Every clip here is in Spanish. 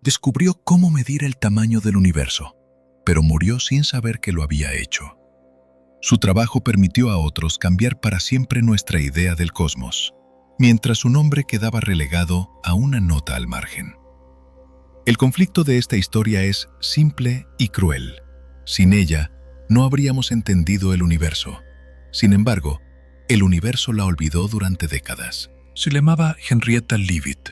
Descubrió cómo medir el tamaño del universo, pero murió sin saber que lo había hecho. Su trabajo permitió a otros cambiar para siempre nuestra idea del cosmos, mientras su nombre quedaba relegado a una nota al margen. El conflicto de esta historia es simple y cruel. Sin ella, no habríamos entendido el universo. Sin embargo, el universo la olvidó durante décadas. Se llamaba Henrietta Leavitt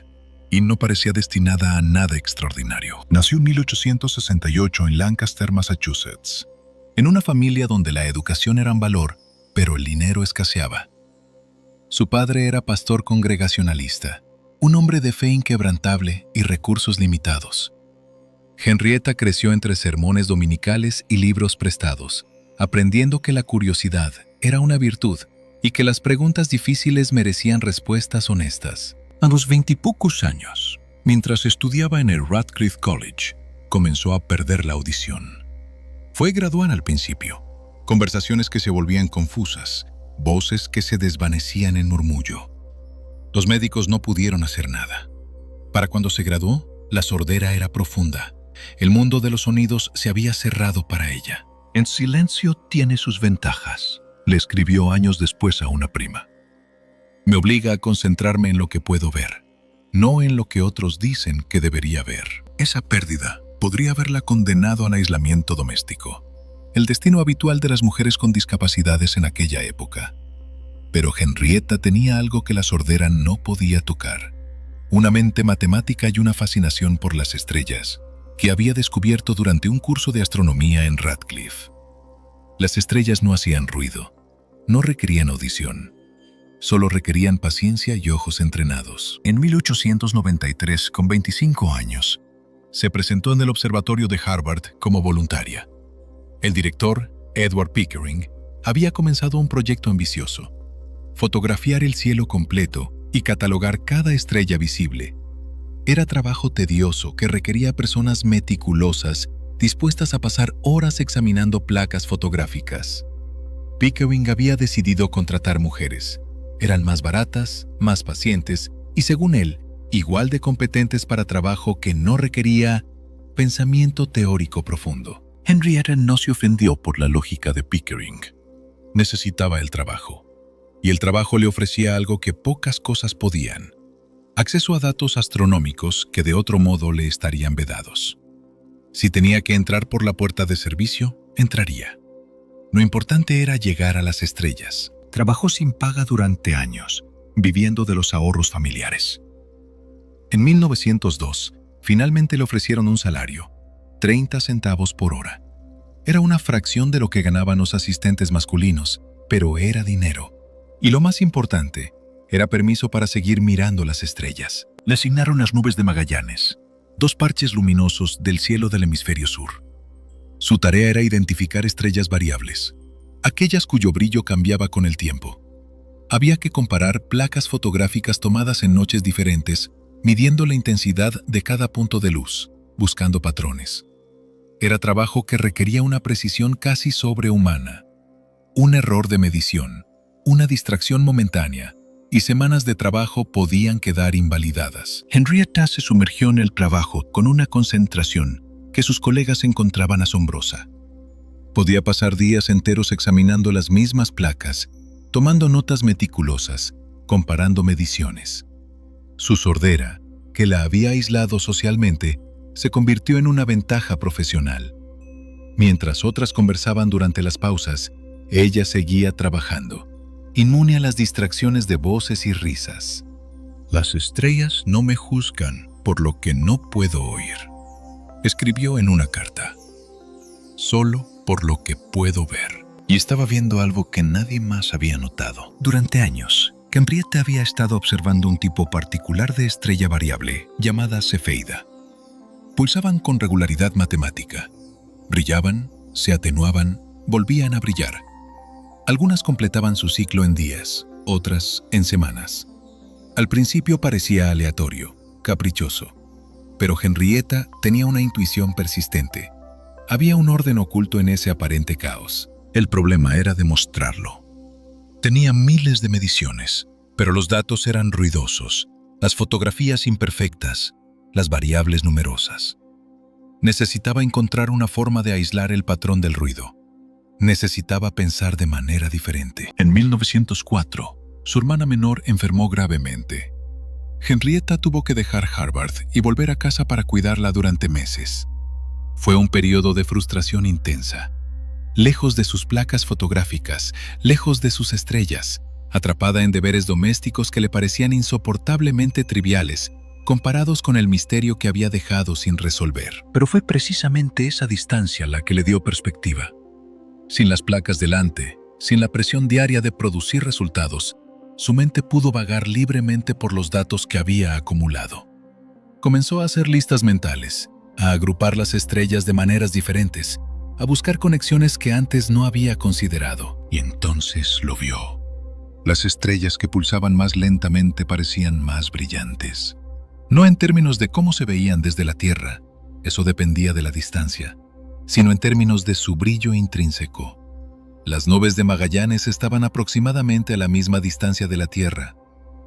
y no parecía destinada a nada extraordinario. Nació en 1868 en Lancaster, Massachusetts, en una familia donde la educación era un valor, pero el dinero escaseaba. Su padre era pastor congregacionalista, un hombre de fe inquebrantable y recursos limitados. Henrietta creció entre sermones dominicales y libros prestados, aprendiendo que la curiosidad era una virtud y que las preguntas difíciles merecían respuestas honestas. A los 20 y pocos años, mientras estudiaba en el Radcliffe College, comenzó a perder la audición. Fue graduada al principio, conversaciones que se volvían confusas, voces que se desvanecían en murmullo. Los médicos no pudieron hacer nada. Para cuando se graduó, la sordera era profunda. El mundo de los sonidos se había cerrado para ella. «El silencio tiene sus ventajas», le escribió años después a una prima. «Me obliga a concentrarme en lo que puedo ver, no en lo que otros dicen que debería ver». Esa pérdida podría haberla condenado al aislamiento doméstico, el destino habitual de las mujeres con discapacidades en aquella época. Pero Henrietta tenía algo que la sordera no podía tocar, una mente matemática y una fascinación por las estrellas, que había descubierto durante un curso de astronomía en Radcliffe. Las estrellas no hacían ruido, no requerían audición, solo requerían paciencia y ojos entrenados. En 1893, con 25 años, se presentó en el observatorio de Harvard como voluntaria. El director, Edward Pickering, había comenzado un proyecto ambicioso: fotografiar el cielo completo y catalogar cada estrella visible. Era trabajo tedioso que requería personas meticulosas, dispuestas a pasar horas examinando placas fotográficas. Pickering había decidido contratar mujeres. Eran más baratas, más pacientes y, según él, igual de competentes para trabajo que no requería pensamiento teórico profundo. Henrietta no se ofendió por la lógica de Pickering. Necesitaba el trabajo. Y el trabajo le ofrecía algo que pocas cosas podían: acceso a datos astronómicos que de otro modo le estarían vedados. Si tenía que entrar por la puerta de servicio, entraría. Lo importante era llegar a las estrellas. Trabajó sin paga durante años, viviendo de los ahorros familiares. En 1902, finalmente le ofrecieron un salario, 30 centavos por hora. Era una fracción de lo que ganaban los asistentes masculinos, pero era dinero. Y lo más importante, era permiso para seguir mirando las estrellas. Le asignaron las nubes de Magallanes, 2 parches luminosos del cielo del hemisferio sur. Su tarea era identificar estrellas variables, aquellas cuyo brillo cambiaba con el tiempo. Había que comparar placas fotográficas tomadas en noches diferentes, midiendo la intensidad de cada punto de luz, buscando patrones. Era trabajo que requería una precisión casi sobrehumana. Un error de medición, una distracción momentánea, y semanas de trabajo podían quedar invalidadas. Henrietta se sumergió en el trabajo con una concentración que sus colegas encontraban asombrosa. Podía pasar días enteros examinando las mismas placas, tomando notas meticulosas, comparando mediciones. Su sordera, que la había aislado socialmente, se convirtió en una ventaja profesional. Mientras otras conversaban durante las pausas, ella seguía trabajando, inmune a las distracciones de voces y risas. «Las estrellas no me juzgan por lo que no puedo oír», escribió en una carta. «Solo por lo que puedo ver». Y estaba viendo algo que nadie más había notado. Durante años, Henrietta había estado observando un tipo particular de estrella variable, llamada Cefeida. Pulsaban con regularidad matemática. Brillaban, se atenuaban, volvían a brillar. Algunas completaban su ciclo en días, otras en semanas. Al principio parecía aleatorio, caprichoso, pero Henrietta tenía una intuición persistente. Había un orden oculto en ese aparente caos. El problema era demostrarlo. Tenía miles de mediciones, pero los datos eran ruidosos, las fotografías imperfectas, las variables numerosas. Necesitaba encontrar una forma de aislar el patrón del ruido. Necesitaba pensar de manera diferente. En 1904, su hermana menor enfermó gravemente. Henrietta tuvo que dejar Harvard y volver a casa para cuidarla durante meses. Fue un periodo de frustración intensa. Lejos de sus placas fotográficas, lejos de sus estrellas, atrapada en deberes domésticos que le parecían insoportablemente triviales, comparados con el misterio que había dejado sin resolver. Pero fue precisamente esa distancia la que le dio perspectiva. Sin las placas delante, sin la presión diaria de producir resultados, su mente pudo vagar libremente por los datos que había acumulado. Comenzó a hacer listas mentales, a agrupar las estrellas de maneras diferentes, a buscar conexiones que antes no había considerado. Y entonces lo vio. Las estrellas que pulsaban más lentamente parecían más brillantes. No en términos de cómo se veían desde la Tierra, eso dependía de la distancia, sino en términos de su brillo intrínseco. Las nubes de Magallanes estaban aproximadamente a la misma distancia de la Tierra,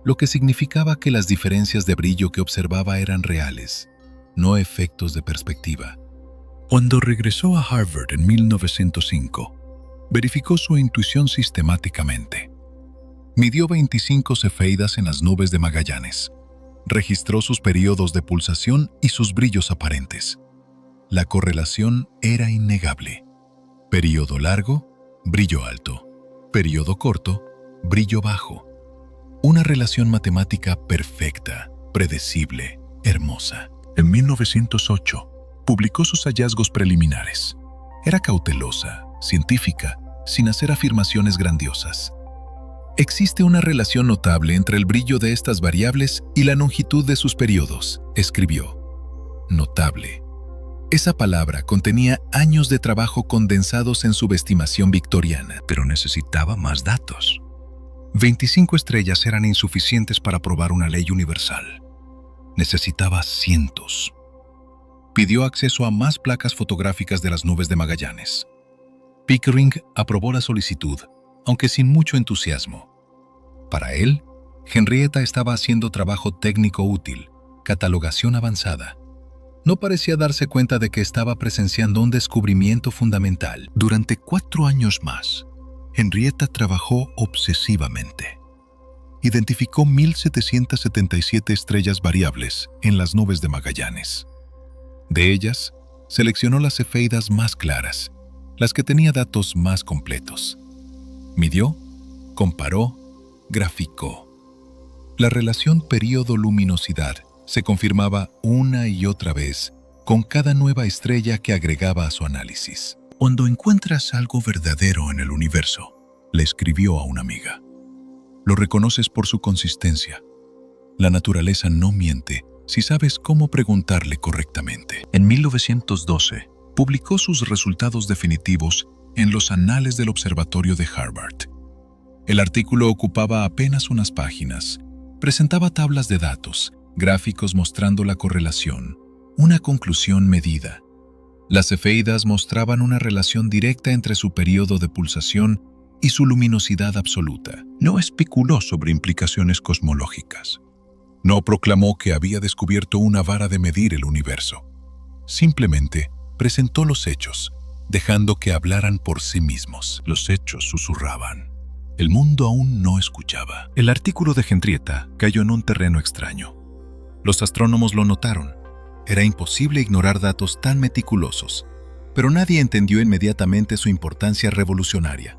lo que significaba que las diferencias de brillo que observaba eran reales, no efectos de perspectiva. Cuando regresó a Harvard en 1905, verificó su intuición sistemáticamente. Midió 25 cefeidas en las nubes de Magallanes. Registró sus periodos de pulsación y sus brillos aparentes. La correlación era innegable. Período largo, brillo alto. Período corto, brillo bajo. Una relación matemática perfecta, predecible, hermosa. En 1908, publicó sus hallazgos preliminares. Era cautelosa, científica, sin hacer afirmaciones grandiosas. Existe una relación notable entre el brillo de estas variables y la longitud de sus periodos, escribió. Notable. Esa palabra contenía años de trabajo condensados en su estimación victoriana, pero necesitaba más datos. 25 estrellas eran insuficientes para probar una ley universal. Necesitaba cientos. Pidió acceso a más placas fotográficas de las nubes de Magallanes. Pickering aprobó la solicitud, aunque sin mucho entusiasmo. Para él, Henrietta estaba haciendo trabajo técnico útil, catalogación avanzada. No parecía darse cuenta de que estaba presenciando un descubrimiento fundamental. Durante 4 años más, Henrietta trabajó obsesivamente. Identificó 1.777 estrellas variables en las nubes de Magallanes. De ellas, seleccionó las cefeidas más claras, las que tenía datos más completos. Midió, comparó, graficó. La relación período-luminosidad se confirmaba una y otra vez con cada nueva estrella que agregaba a su análisis. Cuando encuentras algo verdadero en el universo, le escribió a una amiga, lo reconoces por su consistencia. La naturaleza no miente si sabes cómo preguntarle correctamente. En 1912, publicó sus resultados definitivos en los Anales del Observatorio de Harvard. El artículo ocupaba apenas unas páginas. Presentaba tablas de datos, gráficos mostrando la correlación, una conclusión medida. Las cefeidas mostraban una relación directa entre su periodo de pulsación y su luminosidad absoluta. No especuló sobre implicaciones cosmológicas. No proclamó que había descubierto una vara de medir el universo. Simplemente presentó los hechos, dejando que hablaran por sí mismos. Los hechos susurraban. El mundo aún no escuchaba. El artículo de Henrietta cayó en un terreno extraño. Los astrónomos lo notaron. Era imposible ignorar datos tan meticulosos, pero nadie entendió inmediatamente su importancia revolucionaria.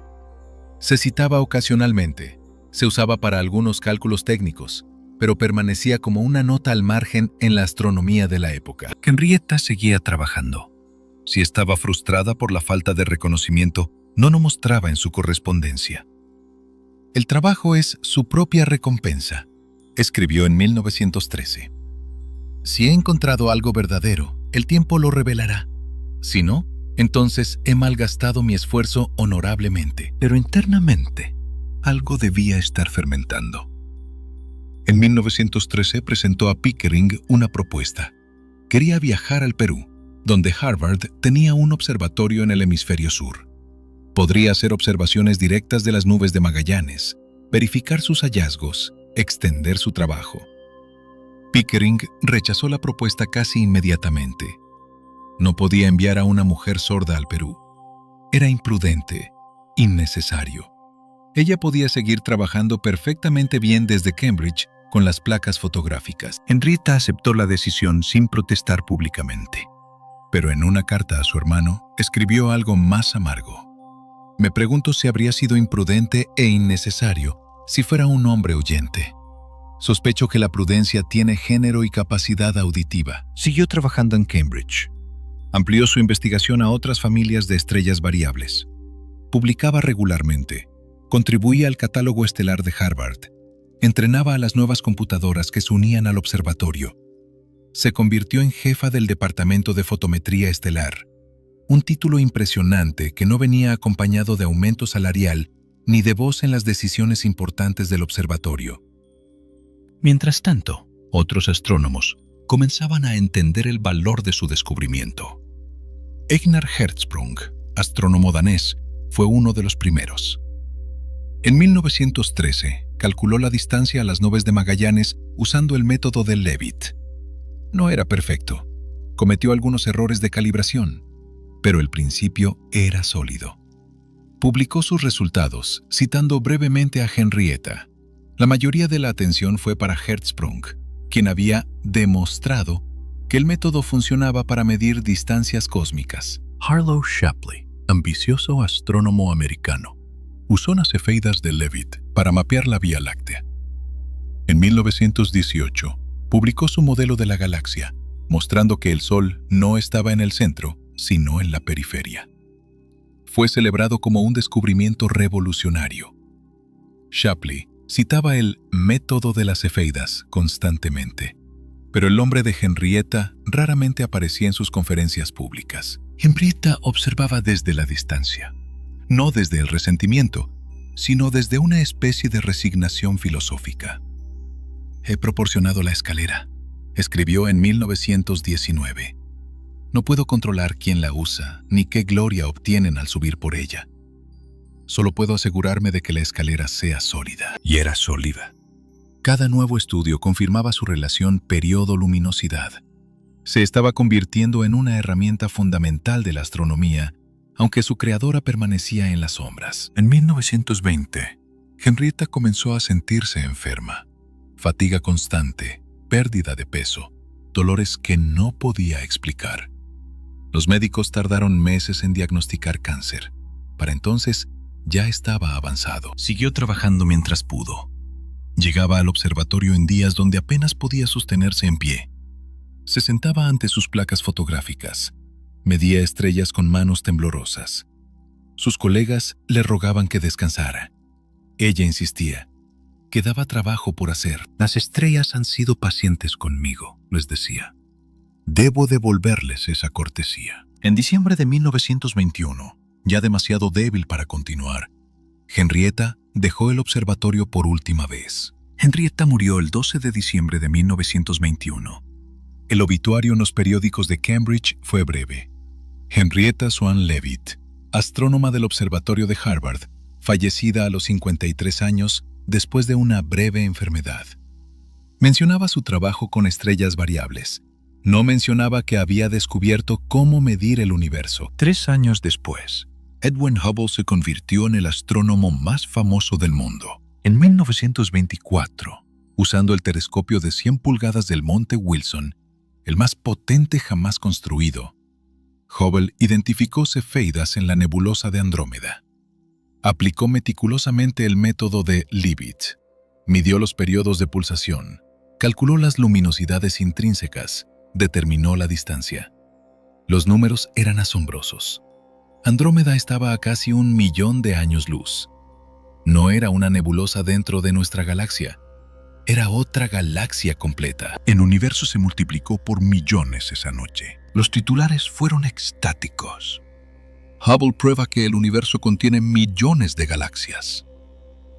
Se citaba ocasionalmente, se usaba para algunos cálculos técnicos, pero permanecía como una nota al margen en la astronomía de la época. Henrietta seguía trabajando. Si estaba frustrada por la falta de reconocimiento, no lo mostraba en su correspondencia. El trabajo es su propia recompensa, escribió en 1913. Si he encontrado algo verdadero, el tiempo lo revelará. Si no, entonces he malgastado mi esfuerzo honorablemente. Pero internamente, algo debía estar fermentando. En 1913 presentó a Pickering una propuesta. Quería viajar al Perú, donde Harvard tenía un observatorio en el hemisferio sur. Podría hacer observaciones directas de las nubes de Magallanes, verificar sus hallazgos, extender su trabajo. Pickering rechazó la propuesta casi inmediatamente. No podía enviar a una mujer sorda al Perú. Era imprudente, innecesario. Ella podía seguir trabajando perfectamente bien desde Cambridge con las placas fotográficas. Henrietta aceptó la decisión sin protestar públicamente. Pero en una carta a su hermano, escribió algo más amargo. Me pregunto si habría sido imprudente e innecesario si fuera un hombre oyente. Sospecho que la prudencia tiene género y capacidad auditiva. Siguió trabajando en Cambridge. Amplió su investigación a otras familias de estrellas variables. Publicaba regularmente. Contribuía al catálogo estelar de Harvard. Entrenaba a las nuevas computadoras que se unían al observatorio. Se convirtió en jefa del Departamento de Fotometría Estelar. Un título impresionante que no venía acompañado de aumento salarial ni de voz en las decisiones importantes del observatorio. Mientras tanto, otros astrónomos comenzaban a entender el valor de su descubrimiento. Einar Hertzsprung, astrónomo danés, fue uno de los primeros. En 1913, calculó la distancia a las nubes de Magallanes usando el método de Leavitt. No era perfecto. Cometió algunos errores de calibración, pero el principio era sólido. Publicó sus resultados, citando brevemente a Henrietta. La mayoría de la atención fue para Hertzsprung, quien había demostrado que el método funcionaba para medir distancias cósmicas. Harlow Shapley, ambicioso astrónomo americano, usó las cefeidas de Leavitt para mapear la Vía Láctea. En 1918, publicó su modelo de la galaxia, mostrando que el Sol no estaba en el centro, sino en la periferia. Fue celebrado como un descubrimiento revolucionario. Shapley citaba el método de las cefeidas constantemente, pero el nombre de Henrietta raramente aparecía en sus conferencias públicas. Henrietta observaba desde la distancia, no desde el resentimiento, sino desde una especie de resignación filosófica. He proporcionado la escalera, escribió en 1919. No puedo controlar quién la usa, ni qué gloria obtienen al subir por ella. Solo puedo asegurarme de que la escalera sea sólida. Y era sólida. Cada nuevo estudio confirmaba su relación periodo-luminosidad. Se estaba convirtiendo en una herramienta fundamental de la astronomía, aunque su creadora permanecía en las sombras. En 1920, Henrietta comenzó a sentirse enferma. Fatiga constante, pérdida de peso, dolores que no podía explicar. Los médicos tardaron meses en diagnosticar cáncer. Para entonces, ya estaba avanzado. Siguió trabajando mientras pudo. Llegaba al observatorio en días donde apenas podía sostenerse en pie. Se sentaba ante sus placas fotográficas. Medía estrellas con manos temblorosas. Sus colegas le rogaban que descansara. Ella insistía. Quedaba trabajo por hacer. Las estrellas han sido pacientes conmigo, les decía. Debo devolverles esa cortesía. En diciembre de 1921, ya demasiado débil para continuar, Henrietta dejó el observatorio por última vez. Henrietta murió el 12 de diciembre de 1921. El obituario en los periódicos de Cambridge fue breve. Henrietta Swan Leavitt, astrónoma del observatorio de Harvard, fallecida a los 53 años después de una breve enfermedad. Mencionaba su trabajo con estrellas variables. No mencionaba que había descubierto cómo medir el universo. 3 años después, Edwin Hubble se convirtió en el astrónomo más famoso del mundo. En 1924, usando el telescopio de 100 pulgadas del Monte Wilson, el más potente jamás construido, Hubble identificó cefeidas en la nebulosa de Andrómeda. Aplicó meticulosamente el método de Leavitt, midió los periodos de pulsación, calculó las luminosidades intrínsecas, determinó la distancia. Los números eran asombrosos. Andrómeda estaba a casi 1 millón de años luz. No era una nebulosa dentro de nuestra galaxia. Era otra galaxia completa. El universo se multiplicó por millones esa noche. Los titulares fueron extáticos. Hubble prueba que el universo contiene millones de galaxias.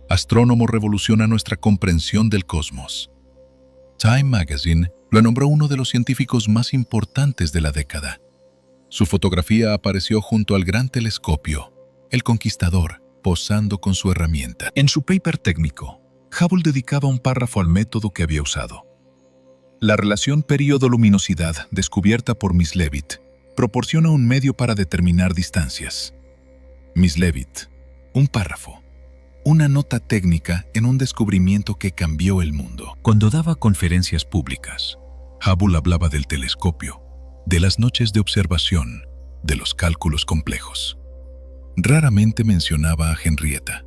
Astrónomo revoluciona nuestra comprensión del cosmos. Time Magazine lo nombró uno de los científicos más importantes de la década. Su fotografía apareció junto al gran telescopio, el Conquistador, posando con su herramienta. En su paper técnico, Hubble dedicaba un párrafo al método que había usado. La relación período-luminosidad descubierta por Miss Leavitt proporciona un medio para determinar distancias. Miss Leavitt, un párrafo, una nota técnica en un descubrimiento que cambió el mundo. Cuando daba conferencias públicas, Hubble hablaba del telescopio, de las noches de observación, de los cálculos complejos. Raramente mencionaba a Henrietta.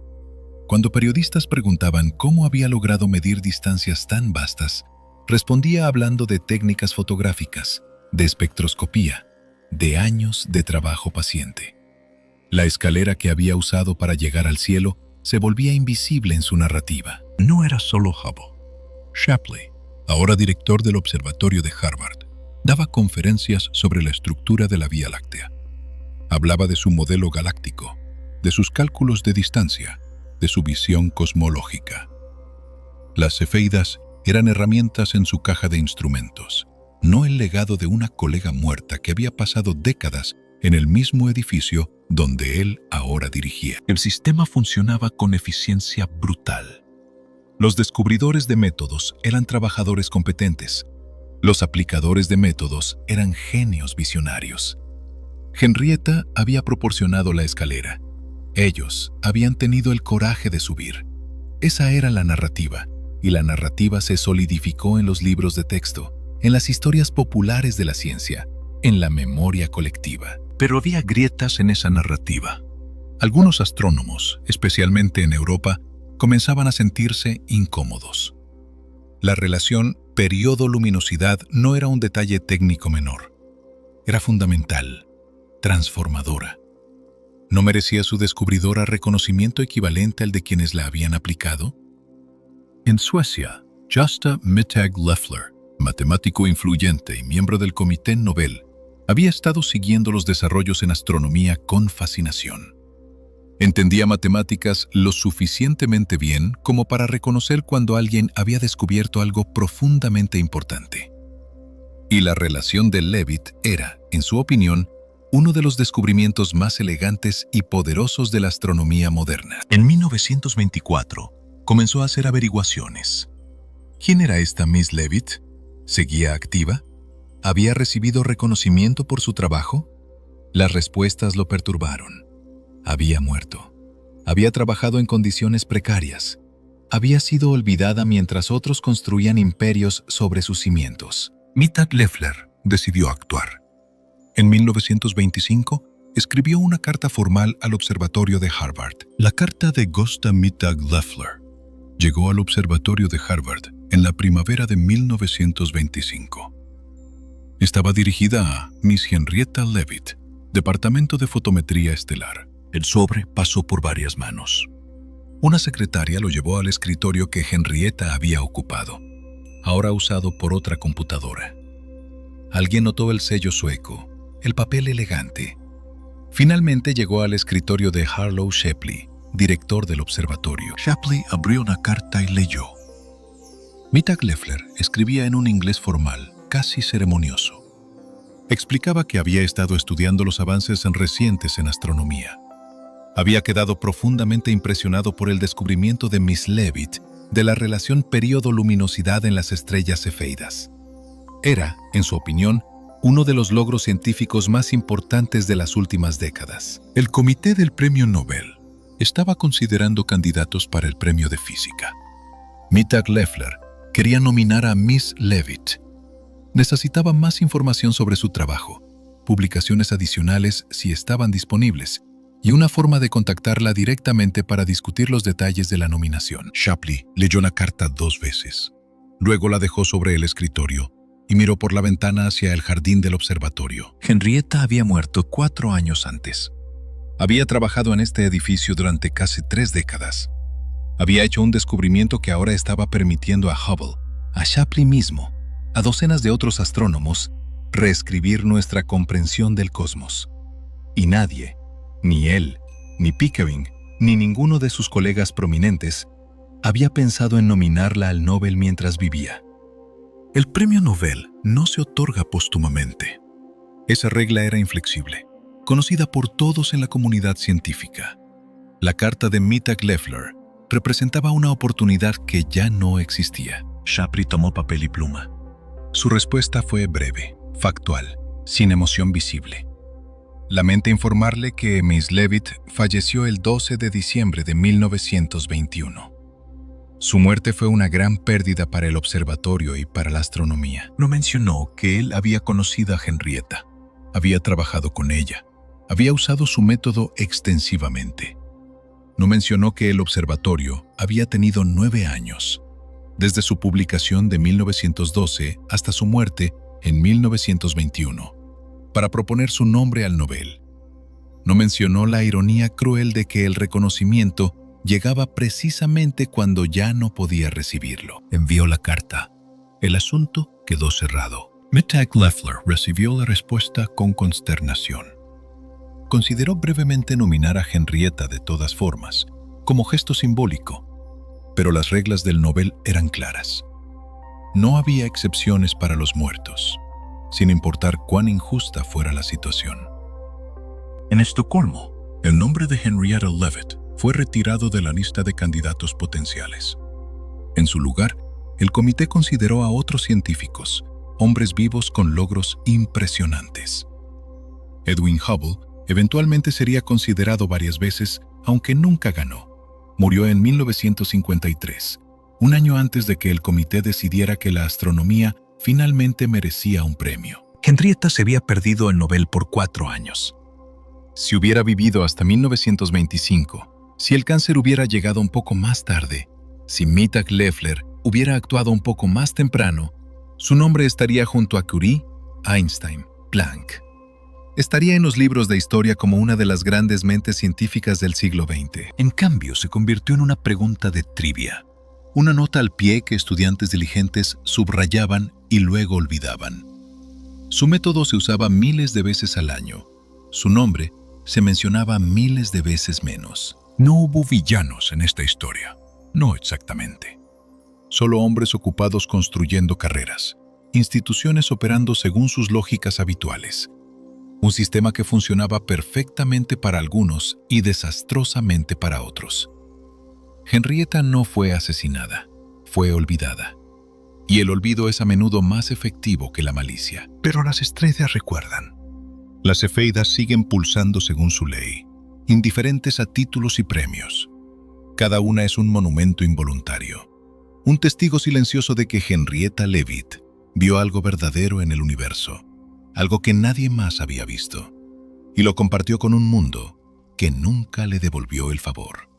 Cuando periodistas preguntaban cómo había logrado medir distancias tan vastas, respondía hablando de técnicas fotográficas, de espectroscopía, de años de trabajo paciente. La escalera que había usado para llegar al cielo se volvía invisible en su narrativa. No era solo Hubble. Shapley, ahora director del Observatorio de Harvard, daba conferencias sobre la estructura de la Vía Láctea. Hablaba de su modelo galáctico, de sus cálculos de distancia, de su visión cosmológica. Las cefeidas eran herramientas en su caja de instrumentos, no el legado de una colega muerta que había pasado décadas en el mismo edificio donde él ahora dirigía. El sistema funcionaba con eficiencia brutal. Los descubridores de métodos eran trabajadores competentes. Los aplicadores de métodos eran genios visionarios. Henrietta había proporcionado la escalera. Ellos habían tenido el coraje de subir. Esa era la narrativa, y la narrativa se solidificó en los libros de texto, en las historias populares de la ciencia, en la memoria colectiva. Pero había grietas en esa narrativa. Algunos astrónomos, especialmente en Europa, comenzaban a sentirse incómodos. La relación periodo-luminosidad no era un detalle técnico menor. Era fundamental, transformadora. ¿No merecía su descubridora reconocimiento equivalente al de quienes la habían aplicado? En Suecia, Gösta Mittag-Leffler, matemático influyente y miembro del Comité Nobel, había estado siguiendo los desarrollos en astronomía con fascinación. Entendía matemáticas lo suficientemente bien como para reconocer cuando alguien había descubierto algo profundamente importante. Y la relación de Leavitt era, en su opinión, uno de los descubrimientos más elegantes y poderosos de la astronomía moderna. En 1924, comenzó a hacer averiguaciones. ¿Quién era esta Miss Leavitt? ¿Seguía activa? ¿Había recibido reconocimiento por su trabajo? Las respuestas lo perturbaron. Había muerto. Había trabajado en condiciones precarias. Había sido olvidada mientras otros construían imperios sobre sus cimientos. Mittag-Leffler decidió actuar. En 1925, escribió una carta formal al Observatorio de Harvard. La carta de Gösta Mittag-Leffler llegó al Observatorio de Harvard en la primavera de 1925. Estaba dirigida a Miss Henrietta Leavitt, Departamento de Fotometría Estelar. El sobre pasó por varias manos. Una secretaria lo llevó al escritorio que Henrietta había ocupado, ahora usado por otra computadora. Alguien notó el sello sueco, el papel elegante. Finalmente llegó al escritorio de Harlow Shapley, director del observatorio. Shapley abrió una carta y leyó. Mittag-Leffler escribía en un inglés formal, casi ceremonioso. Explicaba que había estado estudiando los avances recientes en astronomía. Había quedado profundamente impresionado por el descubrimiento de Miss Leavitt de la relación período-luminosidad en las estrellas cefeidas. Era, en su opinión, uno de los logros científicos más importantes de las últimas décadas. El Comité del Premio Nobel estaba considerando candidatos para el premio de física. Mittag-Leffler quería nominar a Miss Leavitt. Necesitaba más información sobre su trabajo, publicaciones adicionales si estaban disponibles, y una forma de contactarla directamente para discutir los detalles de la nominación. Shapley leyó la carta 2 veces. Luego la dejó sobre el escritorio y miró por la ventana hacia el jardín del observatorio. Henrietta había muerto 4 años antes. Había trabajado en este edificio durante casi 3 décadas. Había hecho un descubrimiento que ahora estaba permitiendo a Hubble, a Shapley mismo, a docenas de otros astrónomos, reescribir nuestra comprensión del cosmos. Y nadie, ni él, ni Pickering, ni ninguno de sus colegas prominentes, había pensado en nominarla al Nobel mientras vivía. El premio Nobel no se otorga póstumamente. Esa regla era inflexible, conocida por todos en la comunidad científica. La carta de Mittag-Leffler representaba una oportunidad que ya no existía. Shapley tomó papel y pluma. Su respuesta fue breve, factual, sin emoción visible. Lamente informarle que Miss Leavitt falleció el 12 de diciembre de 1921. Su muerte fue una gran pérdida para el observatorio y para la astronomía. No mencionó que él había conocido a Henrietta, había trabajado con ella, había usado su método extensivamente. No mencionó que el observatorio había tenido 9 años, desde su publicación de 1912 hasta su muerte en 1921, para proponer su nombre al Nobel. No mencionó la ironía cruel de que el reconocimiento llegaba precisamente cuando ya no podía recibirlo. Envió la carta. El asunto quedó cerrado. Mettag Leffler recibió la respuesta con consternación. Consideró brevemente nominar a Henrietta de todas formas, como gesto simbólico, pero las reglas del Nobel eran claras. No había excepciones para los muertos, sin importar cuán injusta fuera la situación. En Estocolmo, el nombre de Henrietta Leavitt fue retirado de la lista de candidatos potenciales. En su lugar, el comité consideró a otros científicos, hombres vivos con logros impresionantes. Edwin Hubble eventualmente sería considerado varias veces, aunque nunca ganó. Murió en 1953, un año antes de que el comité decidiera que la astronomía finalmente merecía un premio. Henrietta se había perdido el Nobel por 4 años. Si hubiera vivido hasta 1925, si el cáncer hubiera llegado un poco más tarde, si Mettag Leffler hubiera actuado un poco más temprano, su nombre estaría junto a Curie, Einstein, Planck. Estaría en los libros de historia como una de las grandes mentes científicas del siglo XX. En cambio, se convirtió en una pregunta de trivia, una nota al pie que estudiantes diligentes subrayaban y luego olvidaban. Su método se usaba miles de veces al año. Su nombre se mencionaba miles de veces menos. No hubo villanos en esta historia. No exactamente. Solo hombres ocupados construyendo carreras, instituciones operando según sus lógicas habituales. Un sistema que funcionaba perfectamente para algunos y desastrosamente para otros. Henrietta no fue asesinada, fue olvidada. Y el olvido es a menudo más efectivo que la malicia. Pero las estrellas recuerdan. Las efeidas siguen pulsando según su ley, indiferentes a títulos y premios. Cada una es un monumento involuntario, un testigo silencioso de que Henrietta Leavitt vio algo verdadero en el universo, algo que nadie más había visto, y lo compartió con un mundo que nunca le devolvió el favor.